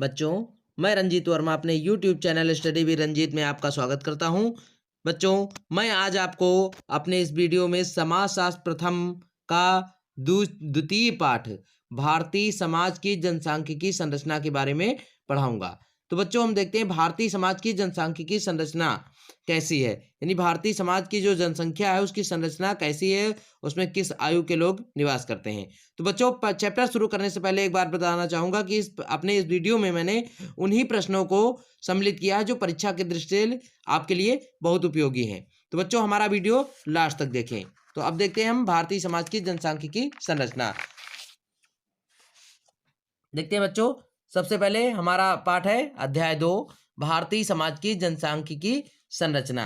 बच्चों, मैं रंजीत वर्मा अपने YouTube channel study with Ranjit में आपका स्वागत करता हूं। बच्चों, मैं आज आपको अपने इस वीडियो में समाजशास्त्र प्रथम का द्वितीय पाठ भारतीय समाज की जनसांख्यिकी संरचना के बारे में पढ़ाऊंगा। तो बच्चों, हम देखते हैं भारतीय समाज की जनसांख्यिकी संरचना कैसी है, यानी भारतीय समाज की जो जनसंख्या है उसकी संरचना कैसी है, उसमें किस आयु के लोग निवास करते हैं। तो बच्चों, चैप्टर शुरू करने से पहले एक बार बताना चाहूंगा कि अपने इस वीडियो में मैंने उन्हीं प्रश्नों को सम्मिलित किया है जो परीक्षा की दृष्टि से आपके लिए बहुत उपयोगी हैं। तो बच्चों, हमारा वीडियो लास्ट तक देखें। तो अब देखते हैं हम भारतीय समाज की जनसांख्यिकी संरचना। देखते हैं बच्चों, सबसे पहले हमारा पाठ है अध्याय 2 भारतीय समाज की जनसांख्यिकी संरचना।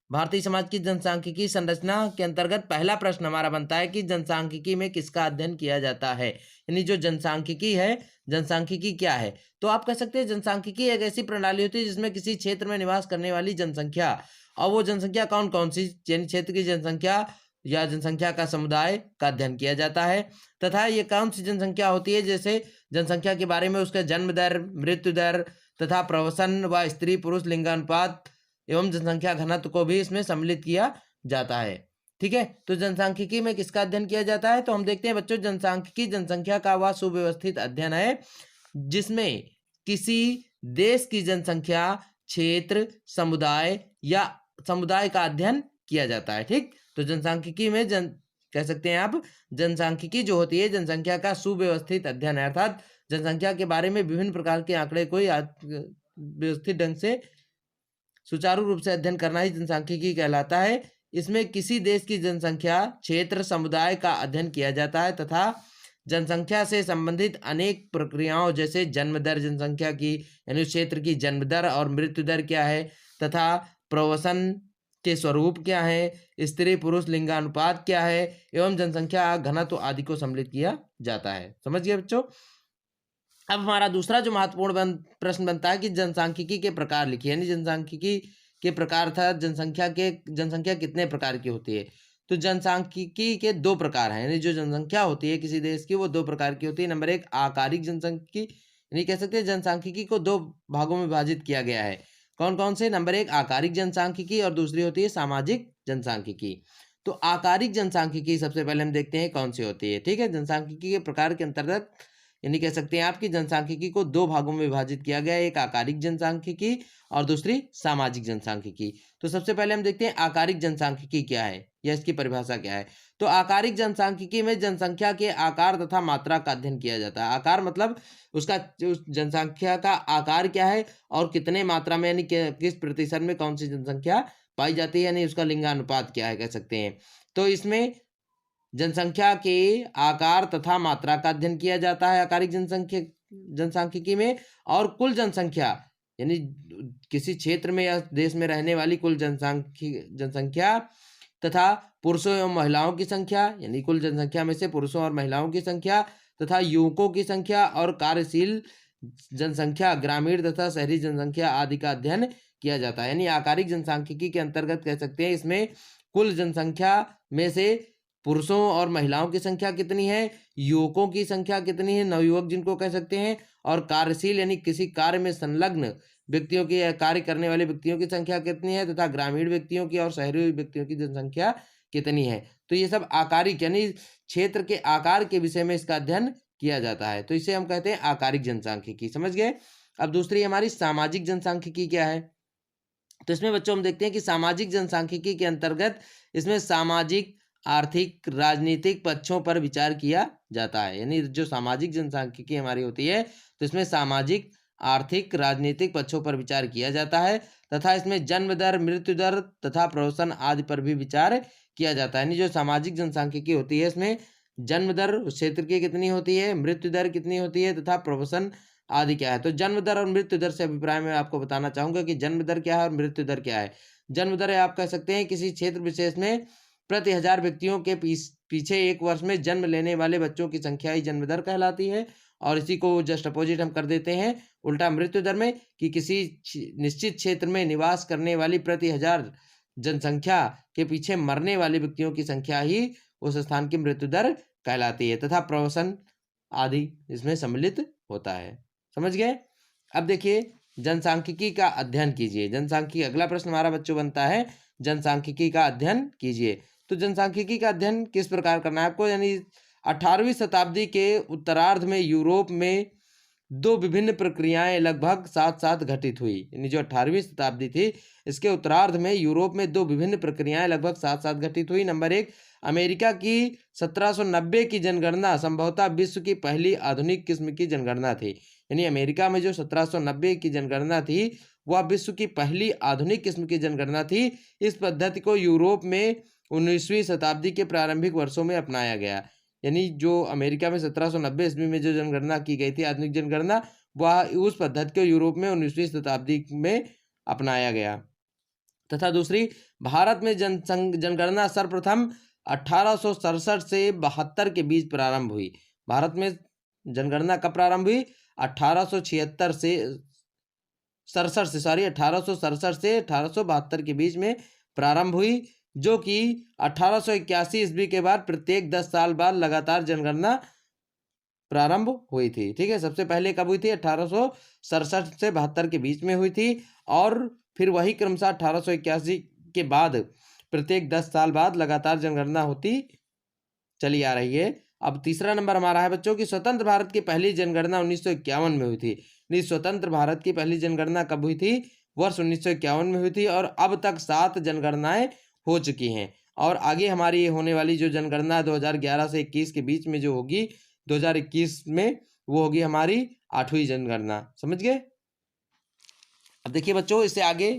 भारतीय समाज की जनसांख्यिकी संरचना के अंतर्गत पहला प्रश्न हमारा बनता है कि जनसांख्यिकी में किसका अध्ययन किया जाता है, यानी जो जनसांख्यिकी है, जनसांख्यिकी क्या है। तो आप कह सकते हैं जनसांख्यिकी एक ऐसी प्रणाली होती है जिसमें किसी क्षेत्र में निवास करने वाली जनसंख्या, और वो जनसंख्या कौन कौन सी, यानी क्षेत्र की जनसंख्या या जनसंख्या का समुदाय का अध्ययन किया जाता है, तथा ये कौन सी जनसंख्या होती है, जैसे जनसंख्या के बारे में उसका जन्म दर, मृत्यु दर तथा प्रवसन व स्त्री पुरुष लिंगानुपात एवं जनसंख्या घनत्व को भी इसमें सम्मिलित किया जाता है। ठीक है, तो जनसांख्यिकी में किसका अध्ययन किया जाता है, तो हम देखते हैं बच्चों, जनसांख्यिकी जनसंख्या का वह सुव्यवस्थित अध्ययन है जिसमें किसी देश की जनसंख्या, क्षेत्र, समुदाय या समुदाय का अध्ययन किया जाता है। ठीक, तो जनसांख्यिकी में कह सकते हैं आप, जनसांख्यिकी जो होती है जनसंख्या का सुव्यवस्थित अध्ययन है, अर्थात जनसंख्या के बारे में विभिन्न प्रकार के आंकड़े को व्यवस्थित ढंग से सुचारू रूप से अध्ययन करना ही जनसांख्यिकी कहलाता है। इसमें किसी देश की जनसंख्या, क्षेत्र, समुदाय का अध्ययन किया जाता है तथा जनसंख्या से संबंधित अनेक प्रक्रियाओं जैसे जन्म दर जनसंख्या की, यानी क्षेत्र की जन्म दर और मृत्यु दर क्या है, तथा प्रवसन के स्वरूप क्या है, स्त्री पुरुष लिंगानुपात क्या है एवं जनसंख्या घनत्व आदि को सम्मिलित किया जाता है। समझ गए बच्चों। अब हमारा दूसरा जो महत्वपूर्ण प्रश्न बनता है कि जनसांख्यिकी के प्रकार लिखिए, यानी जनसांख्यिकी के प्रकार था, जनसंख्या कितने प्रकार की होती है। तो जनसांख्यिकी के दो प्रकार हैं, यानी जो जनसंख्या होती है किसी देश की वो दो प्रकार की होती है। नंबर एक आकारिक जनसांख्यिकी, यानी कह सकते हैं जनसांख्यिकी को दो भागों में विभाजित किया गया है। कौन कौन से, नंबर एक आकारिक जनसांख्यिकी और दूसरी होती है सामाजिक जनसांख्यिकी। तो आकारिक जनसांख्यिकी सबसे पहले हम देखते हैं कौन सी होती है। ठीक है, जनसांख्यिकी के प्रकार के अंतर्गत यानी कह सकते हैं आपकी जनसांख्यिकी को दो भागों में विभाजित किया गया है, एक आकारिक जनसांख्यिकी और दूसरी सामाजिक जनसांख्यिकी। तो सबसे पहले हम देखते हैं आकारिक जनसांख्यिकी क्या है या इसकी परिभाषा क्या है। तो आकारिक जनसांख्यिकी में जनसंख्या के आकार तथा मात्रा का अध्ययन किया जाता है। आकार मतलब उसका उस जनसंख्या का आकार क्या है और कितने मात्रा में, यानी किस प्रतिशत में कौन सी जनसंख्या पाई जाती है, यानी उसका लिंगानुपात क्या है कह सकते हैं। तो इसमें जनसंख्या के आकार तथा मात्रा का अध्ययन किया जाता है आकारिक जनसांख्यिकी में, और कुल जनसंख्या यानी किसी क्षेत्र में या देश में रहने वाली कुल जनसंख्या तथा पुरुषों एवं महिलाओं की संख्या, यानी कुल जनसंख्या में से पुरुषों और महिलाओं की संख्या तथा युवकों की संख्या और कार्यशील जनसंख्या, ग्रामीण तथा शहरी जनसंख्या आदि का अध्ययन किया जाता है। यानी आकारिक जनसांख्यिकी के अंतर्गत कह सकते हैं इसमें कुल जनसंख्या में से पुरुषों और महिलाओं की संख्या कितनी है, युवकों की संख्या कितनी है, नवयुवक जिनको कह सकते हैं, और कार्यशील यानी किसी कार्य में संलग्न व्यक्तियों की, कार्य करने वाले व्यक्तियों की संख्या कितनी है, तथा ग्रामीण व्यक्तियों की और शहरी व्यक्तियों की जनसंख्या कितनी है। तो ये सब आकारिक यानी क्षेत्र के आकार के विषय में इसका अध्ययन किया जाता है। तो इसे हम कहते हैं आकारिक जनसांख्यिकी। समझ गए। अब दूसरी हमारी सामाजिक जनसांख्यिकी क्या है। तो इसमें बच्चों हम देखते हैं कि सामाजिक जनसांख्यिकी के अंतर्गत इसमें सामाजिक, आर्थिक, राजनीतिक पक्षों पर विचार किया जाता है। यानी जो सामाजिक जनसांख्यिकी हमारी होती है तो इसमें सामाजिक, आर्थिक, राजनीतिक पक्षों पर विचार किया जाता है तथा इसमें जन्म दर, मृत्यु दर तथा प्रवसन आदि पर भी विचार किया जाता है। यानी जो सामाजिक जनसांख्यिकी होती है इसमें जन्म दर उस क्षेत्र की कितनी होती है, मृत्यु दर कितनी होती है तथा प्रवसन आदि क्या है। तो जन्म दर और मृत्यु दर से अभिप्राय में आपको बताना चाहूंगा कि जन्म दर क्या है और मृत्यु दर क्या है। जन्म दर आप कह सकते हैं किसी क्षेत्र विशेष में प्रति 1000 व्यक्तियों के पीछे एक वर्ष में जन्म लेने वाले बच्चों की संख्या ही जन्म दर कहलाती है। और इसी को जस्ट अपोजिट हम कर देते हैं उल्टा मृत्यु दर में, कि किसी निश्चित क्षेत्र में निवास करने वाली प्रति 1000 जनसंख्या के पीछे मरने वाले व्यक्तियों की संख्या ही उस स्थान की मृत्यु दर कहलाती है, तथा प्रवसन आदि इसमें सम्मिलित होता है। समझ गए। अब देखिए जनसांख्यिकी का अध्ययन कीजिए। जनसांख्यिकी अगला प्रश्न हमारा बच्चों बनता है, जनसांख्यिकी का अध्ययन कीजिए। तो जनसांख्यिकी का अध्ययन किस प्रकार करना है आपको, यानी 18वीं शताब्दी के उत्तरार्ध में यूरोप में दो विभिन्न प्रक्रियाएं लगभग साथ साथ घटित हुई। यानी जो 18वीं शताब्दी थी, इसके उत्तरार्ध में यूरोप में दो विभिन्न प्रक्रियाएं लगभग साथ साथ घटित हुई। नंबर एक, अमेरिका की 1790 की जनगणना संभवतः विश्व की पहली आधुनिक किस्म की जनगणना थी। यानी अमेरिका में जो 1790 की जनगणना थी वह विश्व की पहली आधुनिक किस्म की जनगणना थी। इस पद्धति को यूरोप में 19वीं शताब्दी के प्रारंभिक वर्षों में अपनाया गया। यानी जो अमेरिका में 1790 ईस्वी में जो जनगणना की गई थी, आधुनिक जनगणना, वह उस पद्धति को यूरोप में 19वीं शताब्दी में अपनाया गया। तथा दूसरी, भारत में जनगणना सर्वप्रथम 1867 से 72 के बीच प्रारंभ हुई। भारत में जनगणना कब प्रारंभ हुई? 1867 से 1867 के बीच में प्रारंभ हुई, जो कि 1881 ईस्वी के बाद प्रत्येक 10 साल बाद लगातार जनगणना प्रारंभ हुई थी। ठीक है, सबसे पहले कब हुई थी? 1867 से 72 के बीच में हुई थी, और फिर वही क्रमशः 1881 के बाद प्रत्येक 10 साल बाद लगातार जनगणना होती चली आ रही है। अब तीसरा नंबर हमारा है बच्चों की स्वतंत्र भारत की पहली जनगणना 1951 में हुई थी। स्वतंत्र भारत की पहली जनगणना कब हुई थी? वर्ष 1951 में हुई थी, और अब तक 7 जनगणनाएं हो चुकी हैं। और आगे हमारी होने वाली जो जनगणना 2011 से 21 के बीच में जो होगी, 2021 में, वो होगी हमारी 8वीं जनगणना। समझ गए? अब देखिए बच्चों, इससे आगे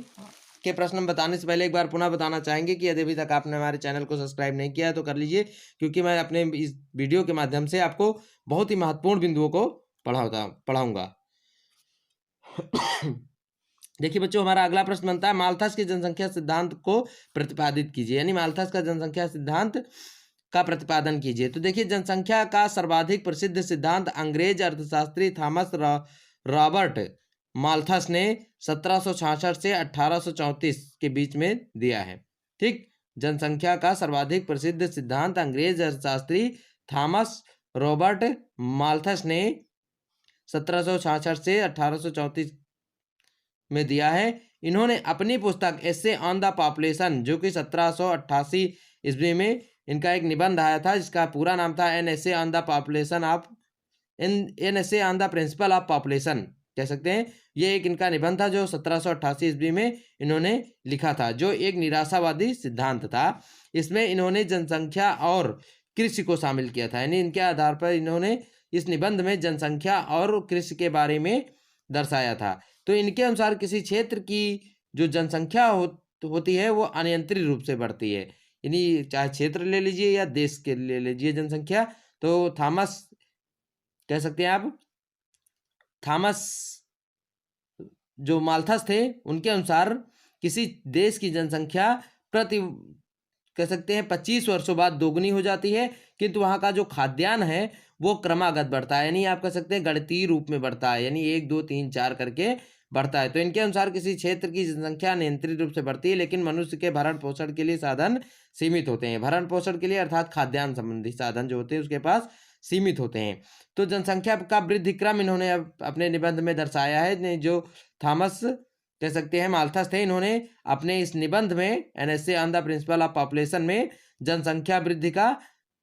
के प्रश्न बताने से पहले एक बार पुनः बताना चाहेंगे कि यदि अभी तक आपने हमारे चैनल को सब्सक्राइब नहीं किया है तो कर लीजिए, क्योंकि मैं अपने इस वीडियो के माध्यम से आपको बहुत ही महत्वपूर्ण बिंदुओं को पढ़ाऊंगा। देखिए बच्चों, हमारा अगला प्रश्न बनता है, माल्थस के जनसंख्या सिद्धांत को प्रतिपादित कीजिए। यानी माल्थस का जनसंख्या सिद्धांत का प्रतिपादन कीजिए। तो देखिए, जनसंख्या का सर्वाधिक प्रसिद्ध सिद्धांत अंग्रेज अर्थशास्त्री थॉमस रॉबर्ट माल्थस ने 1766 से 1834 के बीच में दिया है। ठीक, जनसंख्या का सर्वाधिक प्रसिद्ध सिद्धांत अंग्रेज अर्थशास्त्री थॉमस रॉबर्ट माल्थस ने 1766 से 1834 में दिया है। इन्होंने अपनी पुस्तक एसे ऑन द पॉपुलेशन, जो कि 1788 ईस्वी में इनका एक निबंध आया था, जिसका पूरा नाम था an essay on the population of an essay on the principle of population, कह सकते हैं। ये एक इनका निबंध था जो 1788 ईस्वी में इन्होंने लिखा था, जो एक निराशावादी सिद्धांत था। इसमें इन्होंने जनसंख्या और कृषि को शामिल किया था। यानी इनके आधार पर इन्होंने इस निबंध में जनसंख्या और कृषि के बारे में दर्शाया था। तो इनके अनुसार किसी क्षेत्र की जो जनसंख्या होती है वो अनियंत्रित रूप से बढ़ती है। यानी चाहे क्षेत्र ले लीजिए या देश के ले लीजिए जनसंख्या, तो थॉमस, कह सकते हैं आप, थॉमस जो माल्थस थे, उनके अनुसार किसी देश की जनसंख्या प्रति, कह सकते हैं, 25 वर्षों बाद दोगुनी हो जाती है, किंतु वहाँ का जो खाद्यान्न है वो क्रमागत बढ़ता है। यानी आप कह सकते हैं गणितीय रूप में बढ़ता है, यानी 1 2 3 4 करके बढ़ता है। तो इनके अनुसार किसी क्षेत्र की जनसंख्या नियंत्रित रूप से बढ़ती है, लेकिन मनुष्य के भरण पोषण के लिए साधन सीमित होते हैं। भरण पोषण के लिए अर्थात खाद्यान्न संबंधी साधन जो होते हैं उसके पास सीमित होते हैं। तो जनसंख्या का वृद्धि क्रम इन्होंने अपने निबंध में दर्शाया है। जो थॉमस, कह सकते हैं, माल्थस थे, इन्होंने अपने इस निबंध में an essay on the principle of population में जनसंख्या वृद्धि का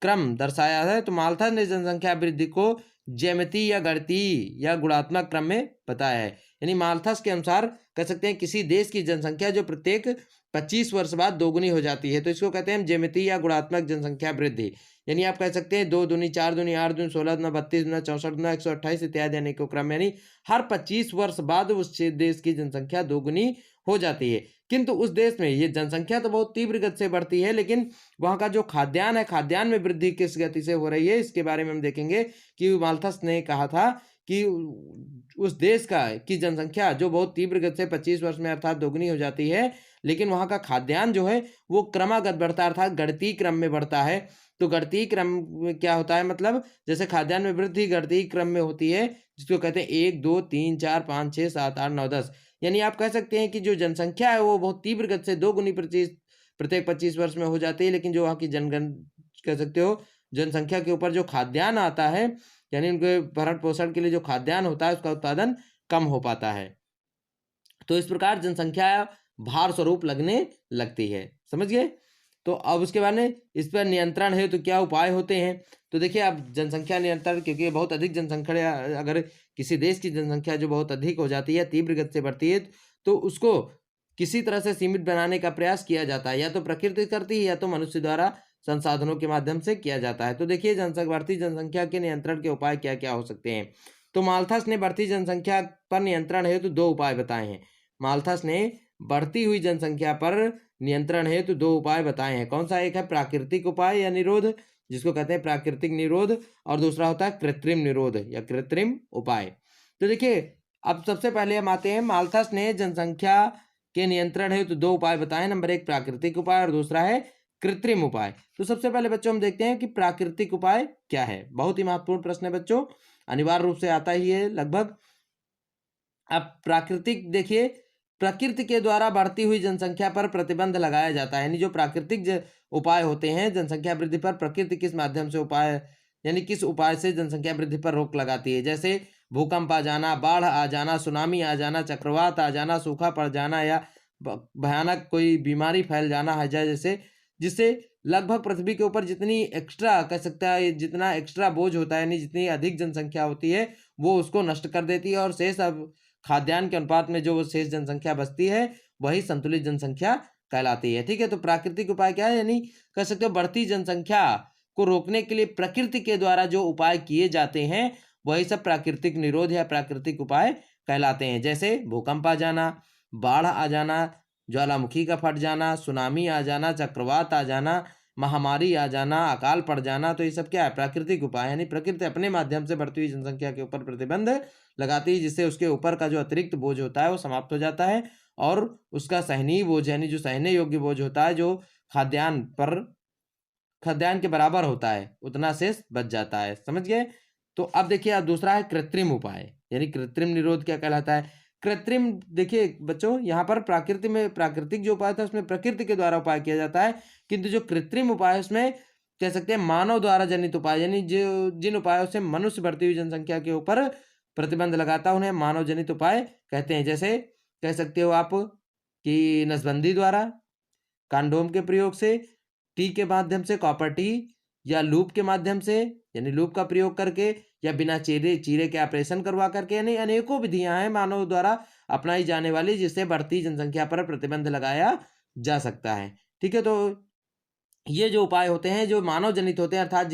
क्रम दर्शाया है। तो माल्थस ने जनसंख्या वृद्धि को ज्यामितीय या गणितीय या गुणात्मक क्रम में बताया है। यानी माल्थस के अनुसार, कह सकते हैं, किसी देश की जनसंख्या जो प्रत्येक 25 वर्ष बाद दोगुनी हो जाती है, तो इसको कहते हैं ज्यामितीय या गुणात्मक जनसंख्या वृद्धि। यानी आप कह सकते हैं 2 दूनी 4 दूनी 8 दूनी 16 दूना 32 दूना 64 दूना 128 इत्यादि अनेकों क्रम। यानी हर 25 वर्ष बाद उस देश की जनसंख्या दोगुनी हो जाती है। किंतु उस देश में ये जनसंख्या तो बहुत तीव्र गति से बढ़ती है, लेकिन वहाँ का जो खाद्यान्न है, खाद्यान्न में वृद्धि किस गति से हो रही है, इसके बारे में हम देखेंगे कि माल्थस ने कहा था कि उस देश की जनसंख्या जो बहुत तीव्र गति से 25 वर्ष में अर्थात दोगुनी हो जाती है, लेकिन वहाँ का खाद्यान्न जो है वो क्रमागत बढ़ता है, अर्थात गणितीय क्रम में बढ़ता है। तो गणितीय क्रम में क्या होता है, मतलब जैसे खाद्यान्न में वृद्धि गणितीय क्रम में होती है, जिसको कहते हैं 1 2 3 4 5 6 7 8 9 10। यानी आप कह सकते हैं कि जो जनसंख्या है वो बहुत तीव्र गति से दोगुनी प्रत्येक 25 वर्ष में हो जाती है, लेकिन जो वहाँ की कह सकते हो जनसंख्या के ऊपर जो खाद्यान्न आता है, यानी उनके भरण पोषण के लिए जो खाद्यान्न होता है उसका उत्पादन कम हो पाता है। तो इस प्रकार जनसंख्या भार स्वरूप लगने लगती है। समझ गए? तो अब उसके बाद में इस पर नियंत्रण है तो क्या उपाय होते हैं? तो देखिए, अब जनसंख्या नियंत्रण, क्योंकि बहुत अधिक जनसंख्या, अगर किसी देश की जनसंख्या जो बहुत अधिक हो जाती है, तीव्र गति से बढ़ती है, तो उसको किसी तरह से सीमित बनाने का प्रयास किया जाता है। या तो प्रकृति करती है या तो मनुष्य द्वारा संसाधनों के माध्यम से किया जाता है। तो देखिए, बढ़ती जनसंख्या के नियंत्रण के उपाय क्या क्या हो सकते हैं। तो माल्थस ने बढ़ती जनसंख्या पर नियंत्रण हेतु दो उपाय बताए हैं। माल्थस ने बढ़ती हुई जनसंख्या पर नियंत्रण हेतु दो उपाय बताए हैं। कौन सा? एक है प्राकृतिक उपाय या निरोध, जिसको कहते हैं प्राकृतिक निरोध, और दूसरा होता है कृत्रिम निरोध या कृत्रिम उपाय। तो देखिए, अब सबसे पहले हम आते हैं, माल्थस ने जनसंख्या के नियंत्रण हेतु दो उपाय बताए। नंबर एक प्राकृतिक उपाय और दूसरा है कृत्रिम उपाय। तो सबसे पहले बच्चों हम देखते हैं कि प्राकृतिक उपाय क्या है। बहुत ही महत्वपूर्ण प्रश्न है बच्चों, अनिवार्य रूप से आता ही है लगभग। अब प्राकृतिक देखिए, प्रकृति के द्वारा बढ़ती हुई जनसंख्या पर प्रतिबंध लगाया जाता है। यानी जो प्राकृतिक उपाय होते हैं जनसंख्या वृद्धि पर, प्रकृति किस माध्यम से उपाय, यानी किस उपाय से जनसंख्या वृद्धि पर रोक लगाती है। जैसे भूकंप आ जाना, बाढ़ आ जाना, सुनामी आ जाना, चक्रवात आ जाना, सूखा पड़ जाना, या भयानक कोई बीमारी फैल जाना है जैसे, जिससे लगभग पृथ्वी के ऊपर जितनी एक्स्ट्रा कह सकता है, जितना एक्स्ट्रा बोझ होता है, यानी जितनी अधिक जनसंख्या होती है, वो उसको नष्ट कर देती है, और शेष अब खाद्यान्न के अनुपात में जो शेष जनसंख्या बचती है वही संतुलित जनसंख्या कहलाती है। ठीक है, तो प्राकृतिक उपाय क्या है? यानी कह सकते हो बढ़ती जनसंख्या को रोकने के लिए प्रकृति के द्वारा जो उपाय किए जाते हैं वही सब प्राकृतिक निरोध या प्राकृतिक उपाय कहलाते हैं। जैसे भूकंप आ जाना, बाढ़ आ जाना, ज्वालामुखी का फट जाना, सुनामी आ जाना, चक्रवात आ जाना, महामारी आ जाना, अकाल पड़ जाना, तो ये सब क्या है? प्राकृतिक उपाय। यानी प्रकृति अपने माध्यम से बढ़ती हुई जनसंख्या के ऊपर प्रतिबंध लगाती है, जिससे उसके ऊपर का जो अतिरिक्त बोझ होता है वो समाप्त हो जाता है, और उसका सहनीय बोझ, यानी जो सहने योग्य बोझ होता है, जो खाद्यान्न के बराबर होता है, उतना शेष बच जाता है। समझ गए? तो अब देखिए, अब दूसरा है कृत्रिम उपाय, यानी कृत्रिम निरोध क्या कहलाता है? कृत्रिम, देखिए बच्चों, यहाँ पर प्राकृति में प्राकृतिक जो उपाय था उसमें प्रकृति के द्वारा उपाय किया जाता है, किंतु जो कृत्रिम उपाय है उसमें कह सकते हैं मानव द्वारा जनित उपाय, यानी जो जिन उपायों से मनुष्य बढ़ती हुई जनसंख्या के ऊपर प्रतिबंध लगाता है उन्हें मानव जनित उपाय कहते हैं। जैसे कह सकते हो आप कि नसबंदी द्वारा, कंडोम के प्रयोग से, टी के माध्यम से, कॉपर टी, या लूप के माध्यम से, यानी लूप का प्रयोग करके, या बिना चीरे के ऑपरेशन करवा करके, यानी अनेकों विधियां हैं मानव द्वारा अपनाई जाने वाली, जिससे बढ़ती जनसंख्या पर प्रतिबंध लगाया जा सकता है। ठीक है, तो ये जो उपाय होते हैं जो मानव जनित होते हैं, अर्थात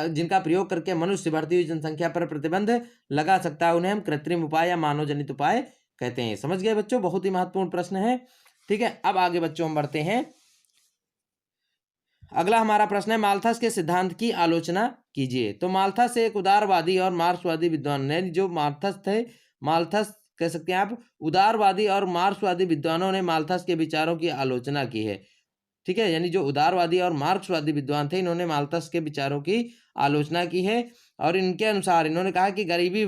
जिनका प्रयोग करके मनुष्य बढ़ती हुई जनसंख्या पर प्रतिबंध लगा सकता है, उन्हें हम कृत्रिम उपाय या मानव जनित उपाय कहते हैं। समझ गए बच्चों? बहुत ही महत्वपूर्ण प्रश्न है। ठीक है, अब आगे बच्चों हम बढ़ते हैं। अगला हमारा प्रश्न है, माल्थस के सिद्धांत की आलोचना कीजिए। तो माल्थस एक उदारवादी और मार्क्सवादी विद्वान ने, जो माल्थस थे, माल्थस कह सकते हैं आप, उदारवादी और मार्क्सवादी विद्वानों ने माल्थस के विचारों की आलोचना की है। ठीक है, यानी जो उदारवादी और मार्क्सवादी विद्वान थे, इन्होंने माल्थस के विचारों की आलोचना की है, और इनके अनुसार इन्होंने कहा कि गरीबी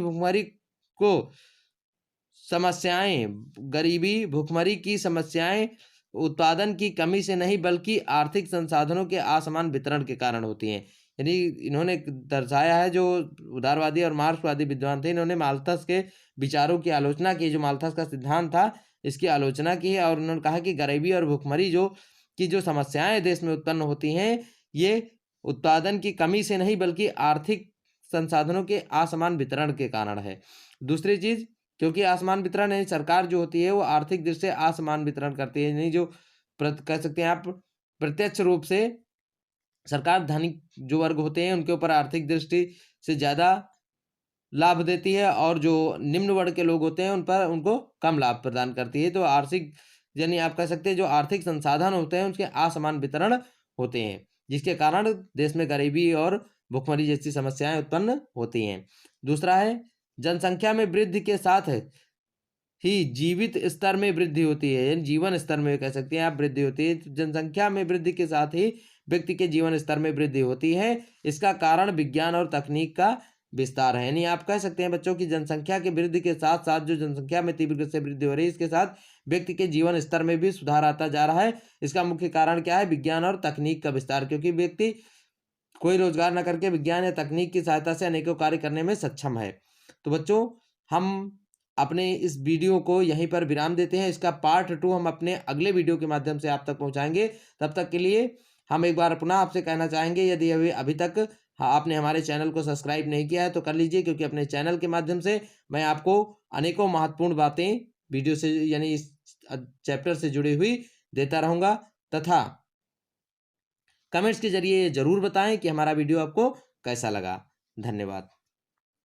भुखमरी की समस्याएं उत्पादन की कमी से नहीं बल्कि आर्थिक संसाधनों के असमान वितरण के कारण होती हैं। यानी इन्होंने दर्शाया है, जो उदारवादी और मार्क्सवादी विद्वान थे, इन्होंने माल्थस के विचारों की आलोचना की, जो माल्थस का सिद्धांत था इसकी आलोचना की है, और उन्होंने कहा कि गरीबी और भुखमरी जो समस्याएं देश में उत्पन्न होती हैं, ये उत्पादन की कमी से नहीं बल्कि आर्थिक संसाधनों के असमान वितरण के कारण है। दूसरी चीज, क्योंकि असमान वितरण, यानी सरकार जो होती है वो आर्थिक दृष्टि से असमान वितरण करती है, यानी जो कह सकते हैं आप प्रत्यक्ष रूप से सरकार धनिक जो वर्ग होते हैं उनके ऊपर आर्थिक दृष्टि से ज्यादा लाभ देती है, और जो निम्न वर्ग के लोग होते हैं उनको कम लाभ प्रदान करती है। तो आर्थिक, यानी आप कह सकते हैं जो आर्थिक संसाधन होते हैं उसके असमान वितरण होते हैं, जिसके कारण देश में गरीबी और भुखमरी जैसी समस्याएं उत्पन्न होती हैं। दूसरा है, जनसंख्या में वृद्धि के साथ ही जीवित स्तर में वृद्धि होती है, यानी जीवन स्तर में कह सकते हैं आप वृद्धि होती है। तो जनसंख्या में वृद्धि के साथ ही व्यक्ति के जीवन स्तर में वृद्धि होती है। इसका कारण विज्ञान और तकनीक का विस्तार है। यानी आप कह सकते हैं बच्चों की जनसंख्या की वृद्धि के साथ साथ जो जनसंख्या में तीव्र गति से वृद्धि हो रही है, इसके साथ व्यक्ति के जीवन स्तर में भी सुधार आता जा रहा है। इसका मुख्य कारण क्या है? विज्ञान और तकनीक का विस्तार, क्योंकि व्यक्ति कोई रोजगार न करके विज्ञान या तकनीक की सहायता से अनेकों कार्य करने में सक्षम है। तो बच्चों, हम अपने इस वीडियो को यहीं पर विराम देते हैं। इसका पार्ट 2 हम अपने अगले वीडियो के माध्यम से आप तक पहुँचाएँगे। तब तक के लिए हम एक बार पुनः आपसे कहना चाहेंगे, यदि अभी अभी तक आपने हमारे चैनल को सब्सक्राइब नहीं किया है तो कर लीजिए, क्योंकि अपने चैनल के माध्यम से मैं आपको अनेकों महत्वपूर्ण बातें वीडियो से यानी इस चैप्टर से जुड़ी हुई देता रहूँगा। तथा कमेंट्स के ज़रिए ज़रूर बताएँ कि हमारा वीडियो आपको कैसा लगा। धन्यवाद।